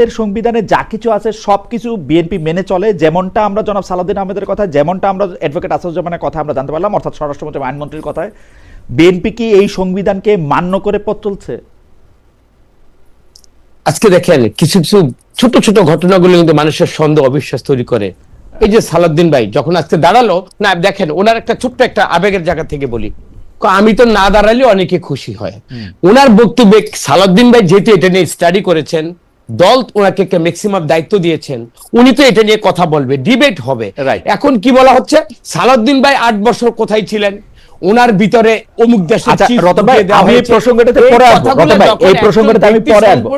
আমাদের সংবিধানে যা কিছু আছে সবকিছু বিএনপি মেনে চলে, যেমনটা আমরা জনাব সালাউদ্দিন আহমেদের কথা, যেমনটা আমরা অ্যাডভোকেট আসাদুজ্জামানের কথা আমরা জানতে পারলাম, অর্থাৎ স্বরাষ্ট্রমন্ত্রী আইনমন্ত্রীর কথায় বিএনপি কি এই সংবিধানকে মান্য করে পথ চলছে? আজকে দেখেন কিছু কিছু ছোট ছোট ঘটনাগুলো কিন্তু মানুষের সন্দেহ অবিশ্বাস তৈরি করে। এই যে সালাউদ্দিন ভাই যখন আজকে দাঁড়ালো না, দেখেন ওনার একটা ছোট্ট একটা আবেগের জায়গা থেকে বলি, আমি তো না দাঁড়ালে অনেকে খুশি হয়। ওনার বক্তব্যে সালাউদ্দিন ভাই যেহেতু এটা নিয়ে স্টাডি করেছেন, দল ওনাকে ম্যাক্সিমাম দায়িত্ব দিয়েছেন, উনি তো এটা নিয়ে কথা বলবে, ডিবেট হবে। এখন কি বলা হচ্ছে, সালাউদ্দিন ভাই 8 বছর কোথায় ছিলেন, ওনার ভিতরে অমুক দেশে রতন ভাই আমি এই প্রসঙ্গটাতে পরে আসবো, রতন ভাই এই প্রসঙ্গটাতে আমি পরে আসবো,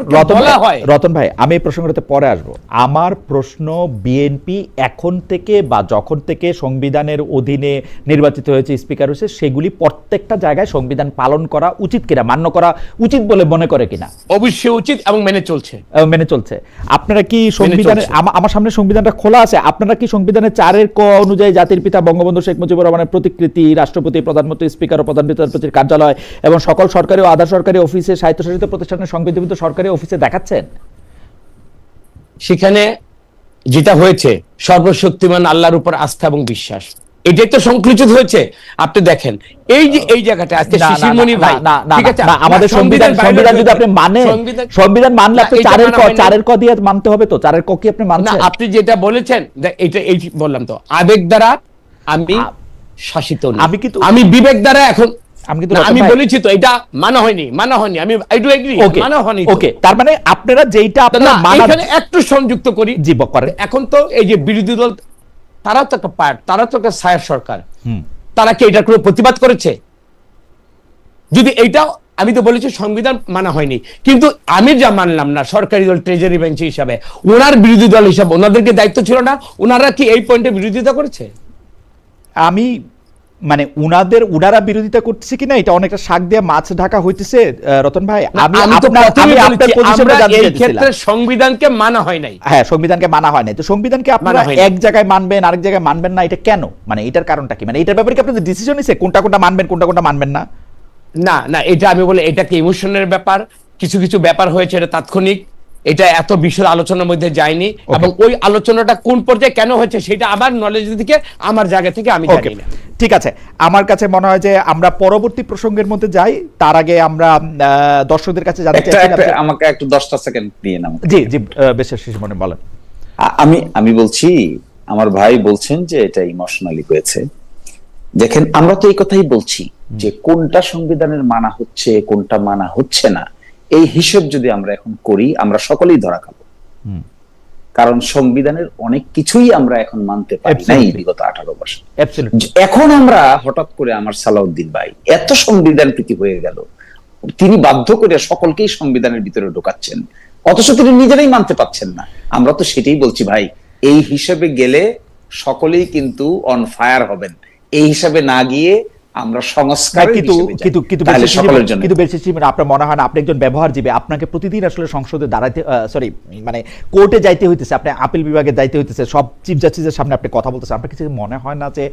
রতন ভাই আমি এই প্রসঙ্গটাতে পরে আসবো। আমার প্রশ্ন, বিএনপি এখন থেকে বা যখন থেকে সংবিধানের অধীনে নির্বাচিত হয়েছে, স্পিকার হয়েছে, সেগুলি প্রত্যেকটা জায়গায় সংবিধান পালন করা উচিত কিনা, মান্য করা উচিত বলে মনে করে কিনা? অবশ্যই উচিত এবং মেনে চলছে। আপনারা কি সংবিধানের, আমার সামনে সংবিধানটা খোলা আছে, আপনারা কি সংবিধানের 4 ক অনুযায়ী জাতির পিতা বঙ্গবন্ধু শেখ মুজিবুর রহমানের প্রতিকৃতি, রাষ্ট্রপতি, প্রধানমন্ত্রী, স্পিকার ও প্রধান বিচারপতির কার্যালয় এবং সকল সরকারি ও আধা সরকারি অফিসে, স্বায়ত্তশাসিত প্রতিষ্ঠানের সংবিধিবদ্ধ সরকারি অফিসে দেখাচ্ছেন? সেখানে যেটা হয়েছে সর্বশক্তিমান আল্লাহর উপর আস্থা এবং বিশ্বাস, এটাই তো সংকুচিত হয়েছে। আপনি দেখেন এই যে এই জায়গাটা আজকে শিশিরমণি ভাই, ঠিক আছে, আমাদের সংবিধান যদি আপনি মানেন, সংবিধান মানলে আপনি 4 ক দিয়ে মানতে হবে, তো 4 ক কি আপনি মানছেন? আপনি যেটা বলেছেন এটা এই বললাম তো, আবেগ দ্বারা আমি শাসিত না, আমি বিবেক দ্বারা এখন আমি বলেছি তো এটা মানা হয়নি, আমি আই ডু এগ্রি, মানা হয়নি। ওকে, তার মানে আপনারা যেটা আপনারা এখানে একটু সংযুক্ত করি, জি বকরে, এখন তো এই যে বিরোধী দল তারা তো একটা পার্ট, তারা তো একটা ছায়ার সরকার, তারা কি এটার কোনো প্রতিবাদ করেছে? যদি এইটাও আমি তো বলেছি সংবিধান মানা হয়নি, কিন্তু আমি যা মানলাম না সরকারি দল ট্রেজারি বেঞ্চ হিসাবে, ওনার বিরোধী দল হিসাবে ওনাদেরকে দায়িত্ব ছিল না, ওনারা কি এই পয়েন্টে বিরোধিতা করেছে? আমি মানে উনারা বিরোধিতা করতেছে কিনা এটা অনেকটা শাক দিয়ে মাছ ঢাকা হইতেছে রতন ভাই। আমি আপনার পজিশনটা জানতে চাইছিলাম। এই ক্ষেত্রে সংবিধানকে মানা হয় নাই। হ্যাঁ, সংবিধানকে মানা হয় নাই, তো সংবিধানকে আপনারা এক জায়গায় মানবেন আরেক জায়গায় মানবেন না, এটা কেন? মানে এটার কারণটা কি? মানে এটার ব্যাপারে কি আপনাদের ডিসিশন নিছে কোনটা কোনটা মানবেন কোনটা মানবেন না? না না, এটা আমি বলি এটা কি ইমোশনের ব্যাপার, কিছু কিছু ব্যাপার হয়েছে এটা তাৎক্ষণিক, এটা এত বিশদ আলোচনার মধ্যে যায়নি, এবং ওই আলোচনাটা কোন পর্যায়ে কেন হয়েছে সেটা আমার নলেজ থেকে আমার জায়গা থেকে আমি জানি না। ঠিক আছে, আমার কাছে মনে হয় যে আমরা পরবর্তী প্রসঙ্গের মধ্যে যাই, তার আগে আমরা দর্শকদের কাছে জানতে চাই, আমাকে একটু 10টা সেকেন্ড দিয়ে নাও। জি জি, বেশ মনে বলেন। আমি বলছি, আমার ভাই বলছেন যে এটা ইমোশনালি হয়েছে। দেখেন, আমরা তো এই কথাই বলছি যে কোনটা সংবিধানের মানা হচ্ছে কোনটা মানা হচ্ছে না, এই হিসেব যদি আমরা এখন করি আমরা সকলেই ধরা খাবো। কারণ সংবিধানের অনেক কিছুই আমরা এখন মানতে পারি নাই বিগত 18 বছর। এখন আমরা হঠাৎ করে আমার সালাউদ্দিন ভাই এত সংবিধান প্রীতি হয়ে গেল, তিনি বাধ্য করে সকলকেই সংবিধানের ভিতরে ঢোকাচ্ছেন, অথচ তিনি নিজেরাই মানতে পারছেন না। আমরা তো সেটাই বলছি ভাই, এই হিসেবে গেলে সকলেই কিন্তু অন ফায়ার হবেন, এই হিসাবে না গিয়ে আমরা সংস্কার আপনার মনে হয় না আপনি একজন ব্যবহারজীবী, আপনাকে প্রতিদিন আসলে সংসদে দাঁড়াইতে মানে কোর্টে যাইতে হইতেছে, আপনি আপিল বিভাগে যাইতে হইতেছে, সব চিফ জাস্টিসের সামনে আপনি কথা বলতেছেন, আপনার কিছু মনে হয় না যে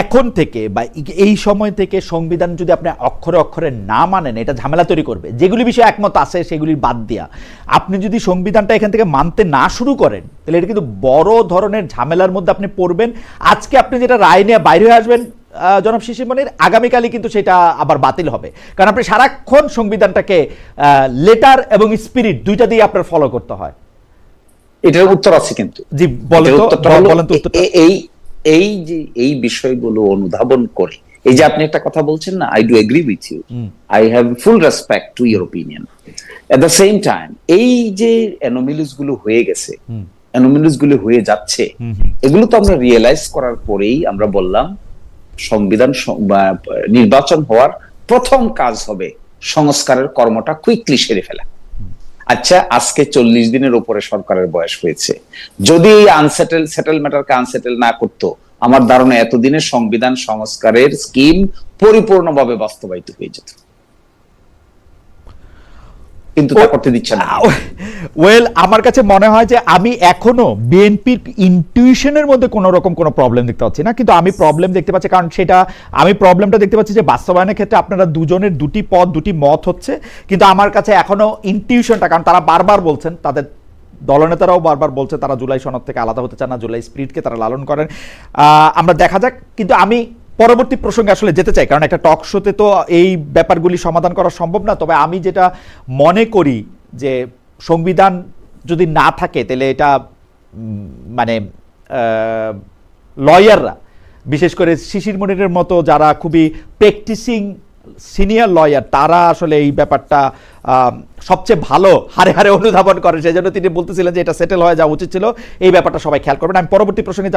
এখন থেকে বা এই সময় থেকে সংবিধান যদি আপনি অক্ষরে অক্ষরে না মানেন এটা ঝামেলা তৈরি করবে? যেগুলি বিষয়ে একমত আছে সেগুলি বাদ দিয়া আপনি যদি সংবিধানটা এখান থেকে মানতে না শুরু করেন তাহলে এটা কিন্তু বড় ধরনের ঝামেলার মধ্যে আপনি পড়বেন। আজকে আপনি যেটা রায় নিয়ে বাইরে হয়ে আসবেন জনাব শিশিরমণির, আগামীকালই কিন্তু সেটা আবার বাতিল হবে, কারণ আপনি সারাক্ষণ সংবিধানটাকে লেটার এবং স্পিরিট দুইটা দিয়ে আপনার ফলো করতে হয়। এটার উত্তর আছে কিন্তু। জি বলেন তো। এই যে এই বিষয়গুলো অনুধাবন করে, এই যে আপনি একটা কথা বলছেন না, I do agree with you, I have full respect to your opinion. At the same time এই যে অ্যানোমালিস গুলো হয়ে গেছে, অ্যানোমালিস গুলো হয়ে যাচ্ছে, এগুলো তো আমরা রিয়েলাইজ করার পরেই আমরা বললাম সংবিধান নির্বাচন হওয়ার প্রথম কাজ হবে সংস্কারের কর্মটা কুইকলি সেরে ফেলা। আচ্ছা, আজকে 40 দিনের উপরে সরকারের বয়স হয়েছে, যদি সেটেল ম্যাটারকে আনসেটেল না করতো, আমার ধারণা এতদিনের সংবিধান সংস্কারের স্কিম পরিপূর্ণভাবে বাস্তবায়িত হয়ে যেত, কিন্তু তা করতে দিচ্ছে না। ওয়েল, আমার কাছে মনে হয় যে আমি এখনো বিএনপির ইনটিউশনের মধ্যে কোনো রকম কোনো প্রবলেম দেখতে পাচ্ছি না, কিন্তু আমি প্রবলেম দেখতে পাচ্ছি, কারণ সেটা আমি প্রবলেমটা দেখতে পাচ্ছি যে বাস্তবায়নের ক্ষেত্রে আপনারা দুজনের দুটি মত হচ্ছে, কিন্তু আমার কাছে এখনো ইনটিউশনটা, কারণ তারা বারবার বলছেন তাদের দলনেতারাও বারবার বলছে তারা জুলাই সনদ থেকে আলাদা হতে চান না, জুলাই স্পিরিটকে তারা লালন করেন। আমরা দেখা যাক, কিন্তু আমি পরবর্তী প্রসঙ্গে আসলে যেতে চাই, কারণ একটা টক শোতে তো এই ব্যাপারগুলি সমাধান করা সম্ভব না। তবে আমি যেটা মনে করি যে সংবিধান যদি না থাকে তাহলে এটা মানে লয়াররা, বিশেষ করে শিশির মনিরের মতো যারা খুবই প্র্যাকটিসিং সিনিয়র লয়ার, তারা আসলে এই ব্যাপারটা সবচেয়ে ভালো হারে হারে অনুধাবন করে। সেই জন্য তিনি বলতেছিলেন যে এটা সেটেল হয়ে যাওয়া উচিত ছিল। এই ব্যাপারটা সবাই খেয়াল করবেন। আমি পরবর্তী প্রসঙ্গে